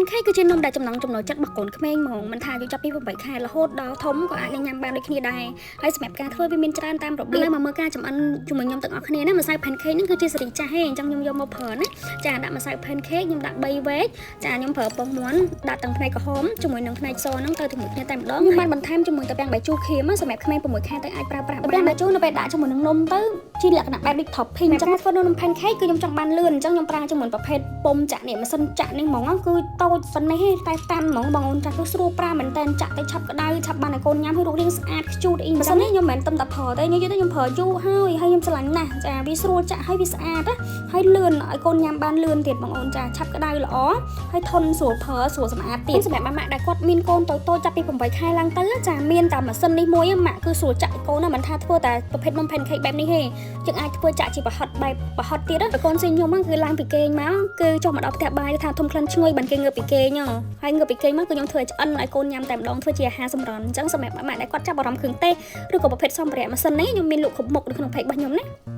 pancake គឺជានំដែលចំណង់ចំណូលចិត្តរបស់កូនក្មេងហ្មងមិនថាយកចាប់ពី8ខែរហូតដល់ធំក៏អាចញ៉ាំបានដូចគ្នាដែរហើយសម្រាប់ការធ្វើវាមានច្រើនតាមរបៀបឥឡូវមកមើលការចម្អិនជាមួយខ្ញុំទាំងអស់គ្នាណាម្សៅ pancake នេះគឺជាសេរីចាស់ទេអញ្ចឹងខ្ញុំយកមកប្រើណាចាដាក់ម្សៅ pancake ខ្ញុំដាក់3វែកចាខ្ញុំប្រើពងមាន់ដាក់ទាំងផ្នែកក្រហមជាមួយនឹងផ្នែកសហ្នឹងទៅជាមួយគ្នាតែម្ដងខ្ញុំបានបន្ថែមជាមួយតាពាំងបាយជូរខៀមសម្រាប់ក្មេង6ខែទៅអាចប្រើប្រាស់បានបាយជូរនៅពេលដាក់ជាមួយនឹងនំទៅជាលក្ខណៈបែបដូច topping អញ្ចឹងធ្វើនំ pancake គឺខ្ញុំចង់បានលឿនអញ្ចឹងខ្ញុំប្រើជាមួយប្រភេទពុំចាក់នេះម៉ាស៊ីនចាក់នេះហ្មងគឺតូចប៉ុណ្ណេះតែតាន់ហ្មងបងអូនចាស់គឺស្រួលប្រើមែនតើចាក់ទៅឆាប់ក្តៅឆាប់បានឲ្យកូនញ៉ាំហើយរូបរាងស្អាតខ្ជូតអីម៉ាស៊ីននេះខ្ញុំមិនមែនតែប្រើទេខ្ញុំយល់ទៅខ្ញុំប្រើយូរហើយខ្ញុំឆ្លាញ់ណាស់ចាវាស្រួលចាក់ហើយវាស្អាតណាហើយលឿនឲ្យកូនញ៉ាំបានលឿនទៀតបងអូនចាឆាប់ក្តៅល្អហើយធន់ស្រួលប្រើស្រួលសម្អាតទៀតសម្រាប់ម៉ាក់ដែលគាត់មានកូនតូចៗចាប់ពី8ខែឡើងទៅចាមានតែម៉ាស៊ីននេះមួយម៉ាក់គឺស្រួលចាក់ឲ្យកូនណាមិនថាធ្វើតែប្រភេទនំ pancake បែបនេះទេយើងអាចធ្វើចាក់ជាប្រហុតបែបប្រហុតទៀតកូនស៊ីខ្ញុំហ្នឹងគឺឡើងពីគេងមកគឺចុះមកដល់ផ្ទះបាយថាធំក្លិនឈ្ងុយបានគេងើបពីគេងហើយងើបពីគេងមកគឺខ្ញុំធ្វើឲ្យឆ្អិនឲ្យកូនញ៉ាំតែម្ដងធ្វើជាអាហារសម្រន់អញ្ចឹងសម្រាប់ម៉ាក់ដែលគាត់ចាប់អារម្មណ៍គ្រឿងទេសឬក៏ប្រភេទសម្ភារៈម៉ាស៊ីននេះខ្ញុំមានលក់គ្រប់មុខនៅក្នុង page របស់ខ្ញុំណា